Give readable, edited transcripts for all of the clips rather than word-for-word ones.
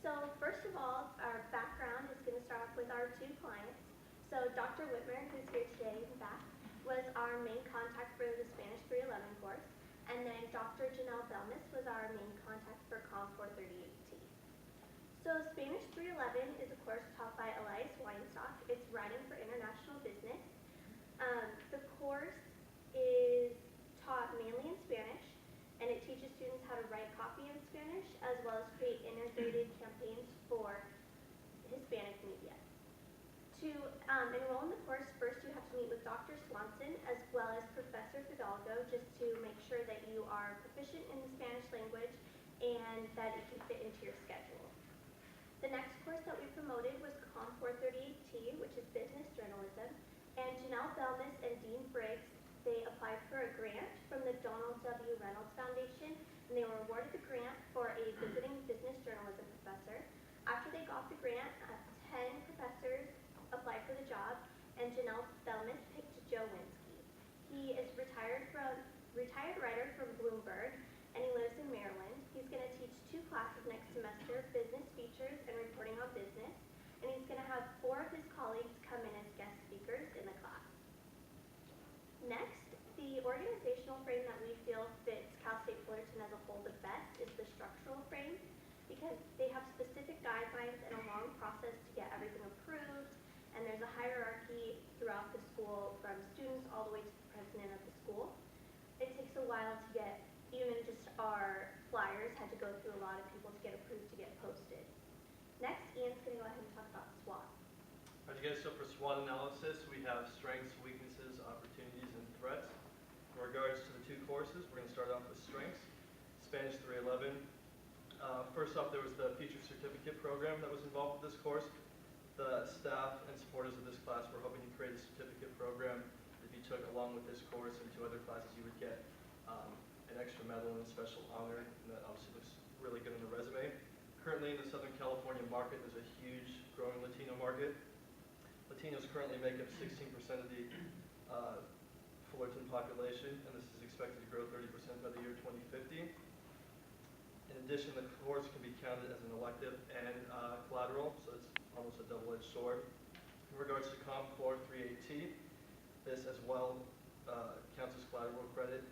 So first of all, our background is going to start off with our two clients. So Dr. Whitmer, who's here today in the back, was our main contact for the Spanish 311 course. And then Dr. Janelle Belmis was our main contact for COMM 438T. So Spanish 311 is a course taught by Elias Weinstock. It's Writing for International Business. The course is taught mainly in Spanish, and it teaches students how to write copy in Spanish, as well as create integrated campaigns for Hispanic media. To enroll in the course, first you have to meet with Dr. Swanson as well as Professor Fidalgo, just to make sure that you are proficient in the Spanish language and that it can fit into your schedule. The next course that we promoted was COMM 438T, which is business journalism, and Janelle Belmis and Dean Briggs, they applied for a grant from the Donald W. Reynolds Foundation, and they were awarded the grant for a visiting business journalism professor. After they got the grant, 10 professors applied for the job, and Janelle Belmis picked Joe Winsky. He is retired writer from Bloomberg, and he lives in Maryland. He's going to teach 2 classes next semester, business features and reporting on business, and he's going to have 4 of his colleagues come in as guest speakers in the class. Next, the organizational frame that we feel fits Cal State Fullerton as a whole the best is the structural frame, because they have specific guidelines and a long process to get everything approved, and there's a hierarchy throughout the school from students all the way to the president of the school. It takes a while to get, even just our flyers had to go through a lot of people to get approved to get posted. Next, Ian's going to go ahead and talk about SWOT. Alright, you guys, so for SWOT analysis, we have strengths, weaknesses, opportunities, and threats. In regards to the 2 courses, we're going to start off with strengths. Spanish 311. First off, there was the Future Certificate program that was involved with this course. The staff and supporters of this class were hoping to create a certificate program that you took along with this course and 2 other classes you would get an extra medal and a special honor, and that obviously looks really good on the resume. Currently in the Southern California market, there's a huge growing Latino market. Latinos currently make up 16% of the Fullerton population, and this is expected to grow 30% by the year 2050. In addition, the course can be counted as an elective and collateral, so it's almost a double-edged sword. In regards to COMM 438T, this as well counts as collateral credit.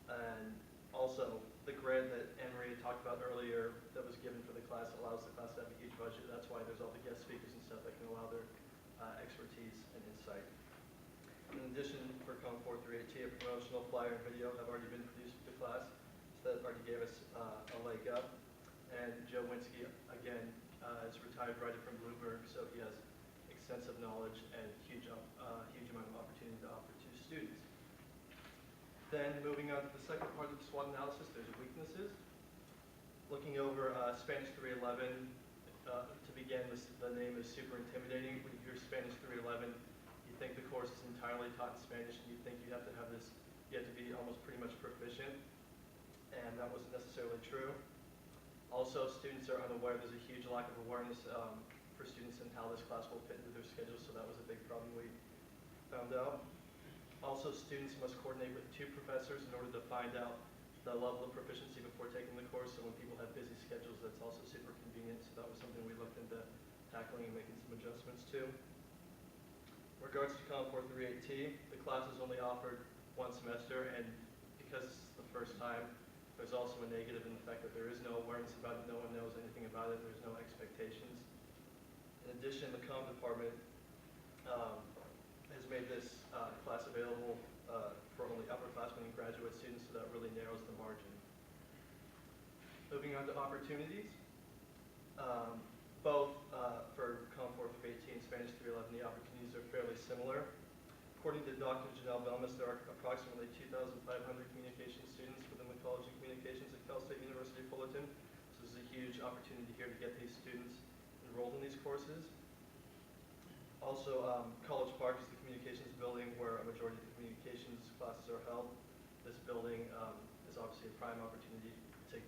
And also, the grant that Anne-Marie talked about earlier that was given for the class allows the class to have a huge budget. That's why there's all the guest speakers and stuff that can allow their expertise and insight. In addition, for COMM 438T, a promotional flyer and video have already been produced for the class, so that already gave us a leg up. And Joe Winsky, again, is retired writer from Bloomberg, so he has extensive knowledge and huge amount of opportunity to offer to students. Then moving on to the second part of the SWOT analysis, there's weaknesses. Looking over Spanish 311, to begin, the name is super intimidating. When you hear Spanish 311, you think the course is entirely taught in Spanish, and you think you have to have this, you have to be almost pretty much proficient, and that wasn't necessarily true. Also, students are unaware, there's a huge lack of awareness for students in how this class will fit into their schedule, so that was a big problem we found out. Also, students must coordinate with 2 professors in order to find out the level of proficiency before taking the course, so when people have busy schedules, that's also super convenient, so that was something we looked into tackling and making some adjustments to. In regards to COMM 438T, the class is only offered 1 semester, and because it's the first time, there's also a negative in the fact that there is no awareness about it, no one knows anything about it, there's no expectations. In addition, the COMM department has made this class available for only upperclassmen and graduate students, so that really narrows the margin. Moving on to opportunities. Both for COMM 438T and Spanish 311, the opportunities are fairly similar. According to Dr. Janelle Belmis, there are approximately 2,500 communication students within the College of Communications at Cal State University Fullerton. So this is a huge opportunity here to get these students enrolled in these courses. Also, College Park is the communications building where a majority of the communications classes are held. This building is obviously a prime opportunity to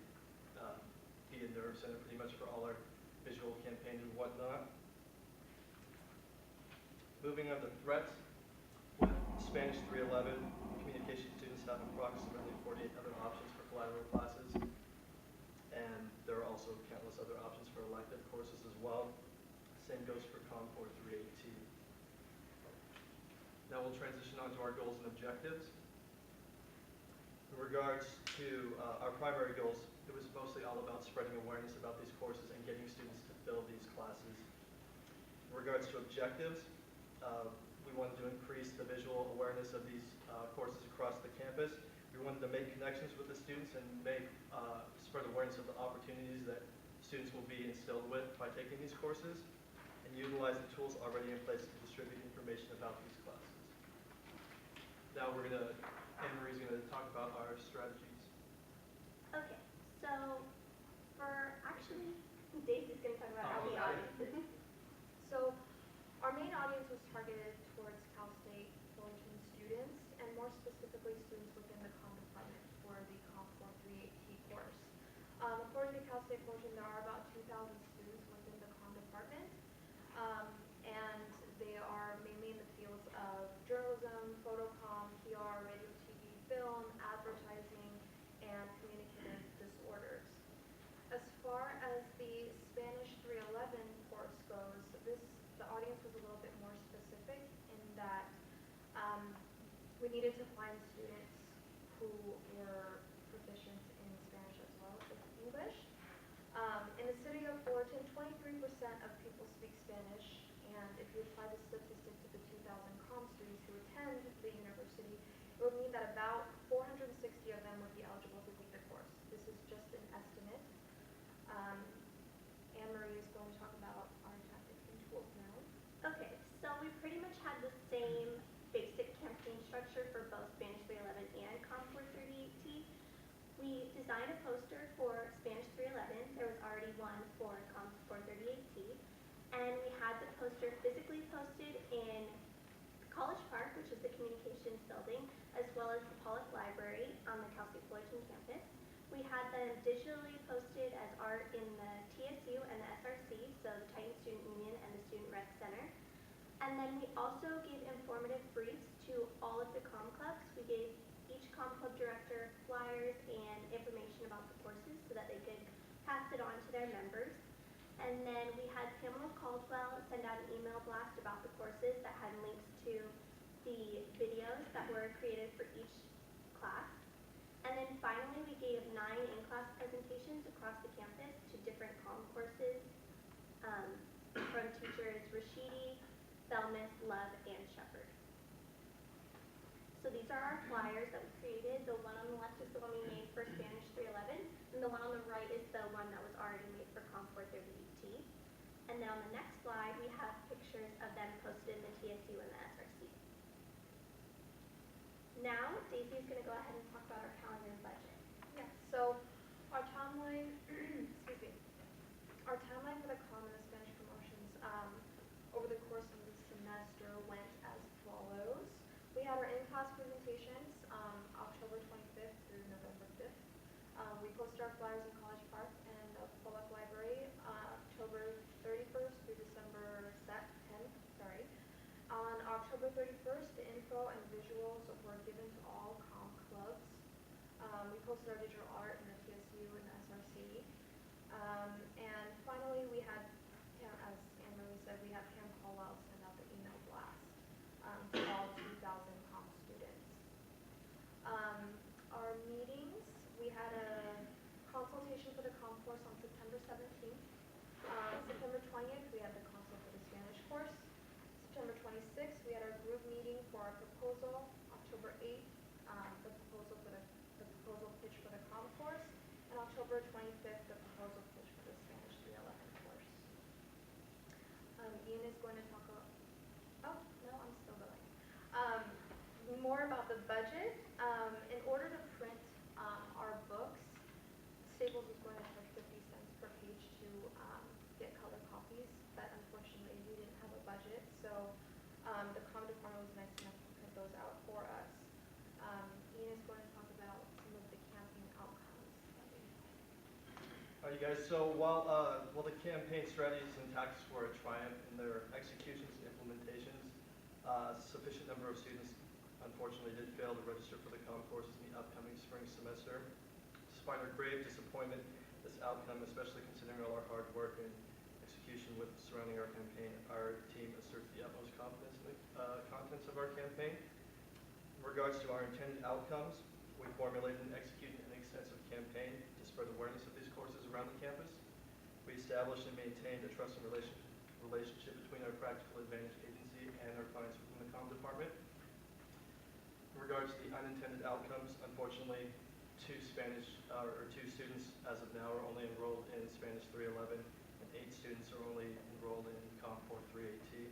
be a nerve center pretty much for all our visual campaign and whatnot. Moving on to threats. With Spanish 311, communication students have approximately 48 other options for collateral classes, and there are also countless other options courses as well. Same goes for COMM 438T. Now we'll transition on to our goals and objectives. In regards to our primary goals, it was mostly all about spreading awareness about these courses and getting students to fill these classes. In regards to objectives, we wanted to increase the visual awareness of these courses across the campus. We wanted to make connections with the students and spread awareness of the opportunities that students will be instilled with by taking these courses, and utilize the tools already in place to distribute information about these classes. Now Anne Marie's going to talk about our strategies. Okay, so Daisy's going to talk about our audience. So our main audience was targeted towards Cal State Fullerton students, and more specifically students within the COMM department for the COMM 438T course. According to Cal State Fullerton, there are about 2,000 students within the COMM department, and they are mainly in the fields of journalism, photocomm, PR, radio, TV, film, advertising, and communicative disorders. As far as the Spanish 311 course goes, the audience was a little bit more specific in that we needed to find students who were proficient in Spanish as well as English. In the city of Fullerton, 23% of people speak Spanish, and if you apply the statistic to the 2,000 COMM students who attend the university, it would mean that about 460 of them would be eligible to take the course. This is just an estimate. Anne Marie is going to talk about our tactics and tools now. Okay, so we pretty much had the same basic campaign structure for both Spanish 311 and COMM 438T. We designed a poster for Spanish 311. There was already one for COMM 438T. And we had the poster physically posted in College Park, which is the communications building, as well as the Pollock Library on the Cal State Fullerton campus. We had them digitally posted as art in the TSU and the SRC, so the Titan Student Union and the Student Rec Center. And then we also gave informative briefs to all of the COMM clubs. We gave each COMM club director flyers and information about the courses so that they could pass it on to their members. And then we had Pamela Caldwell send out an email blast about the courses that had links to the videos that were created for each class. And then finally, we gave 9 in-class presentations across the campus to different COMM courses from teachers Rashidi, Belmis, Love, and Shepard. So these are our flyers that we created. The one on the left is the one we made for Spanish 311, and the one on the right is the one that was already made for COMM 438T. And then on the next slide, we have pictures of them posted in the TSU and the SRC. Now, Daisy is going to go ahead and talk about our calendar and budget. Yeah, so our timeline, excuse me, our timeline for the COMM and the Spanish promotions over the course of the semester went as follows. We had our in-class presentations October 25th through November 5th. We posted our flyers in College Park and the Pollock Library October 31st through December 10th. On October 31st, the info and visuals were given to all COMM clubs. We posted our digital art in the TSU and the SRC. And finally, we had, as Anne Marie said, we had Pam Caldwell send out the email blast to all 2,000 COMM students. Our meetings, we had a consultation for the COMM course on September 17th. September 20th, we had the consult for the Spanish course. September 26th, we had our group meeting for our proposal. October 8th, the proposal pitch for the COMM course. And October 25th, the proposal pitch for the Spanish 311 course. Ian is going to talk about, oh, no, I'm still going. More about the budget. In order to print our books, Staples is going to charge 50 cents per page to get color copies, but unfortunately we didn't have a budget, so the COMM department was nice enough to print those out for us. Ian is going to talk about some of the campaign outcomes that we had. All right, you guys, so while the campaign strategies and tactics were a triumph in their executions and implementations, a sufficient number of students unfortunately did fail to register for the COMM courses in the upcoming spring semester. Despite our grave disappointment, this outcome, especially considering all our hard work and execution with surrounding our campaign, our team asserts the utmost confidence in the contents of our campaign. In regards to our intended outcomes, we formulated and executed an extensive campaign to spread awareness of these courses around the campus. We established and maintained a trusting relationship between our Practical Advantage agency and our clients within the COMM department. In regards to the unintended outcomes, unfortunately, two students as of now are only enrolled in Spanish 311, and 8 students are only enrolled in COMM 438T.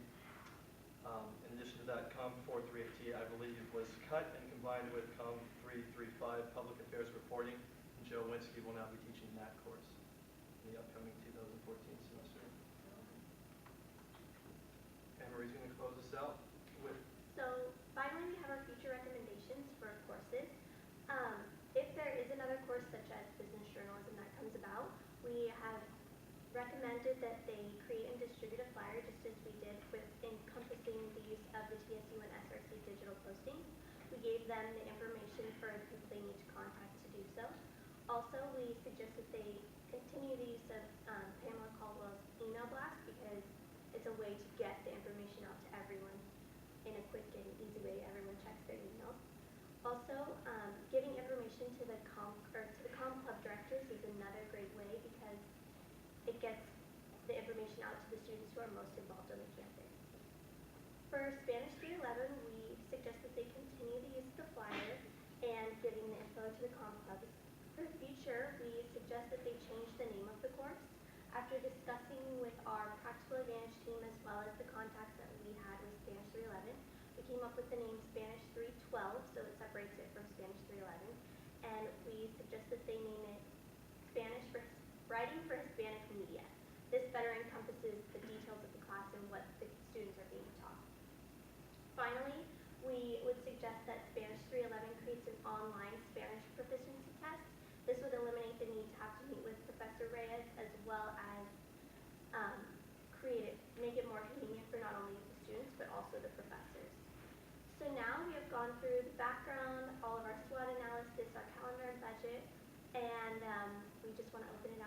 In addition to that, COMM 438T, I believe, was cut and combined with COMM 335, Public Affairs Reporting, and Joe Winsky will now be teaching that course in the upcoming 2014 semester. Anne-Marie's going to close us out with... So finally, we have our future recommendations for courses. If there is another course such as business journalism that comes about, we have recommended that they create and distribute a flyer just as we did with encompassing the use of the TSU and SRC digital postings. We gave them the information for who they need to contact to do so. Also, we suggest that they continue the use of Pamela Caldwell's email blast because it's a way to get the information out to everyone in a quick and easy way. Everyone checks their emails. Also, giving information to the COMM club directors is another great way because it gets the information out to the students who are most involved on the campus. For Spanish 311, we suggest that they continue the use of the flyer and giving the info to the COMM clubs. For the future, we suggest that they change the name of the course. After discussing with our Practical Advantage team as well as the contacts that we had with Spanish 311, we came up with the name Spanish 312, so it separates it from Spanish 311, and we suggest that they name it Spanish for Writing for Hispanic Media. This better encompasses the details of the class and what the students are being taught. Finally, we would suggest that Spanish 311 creates an online Spanish proficiency test. This would eliminate the need to have to meet with Professor Reyes as well as make it more convenient for not only the students but also the professors. So now we have gone through the background, all of our SWOT analysis, our calendar and budget, and we just want to open it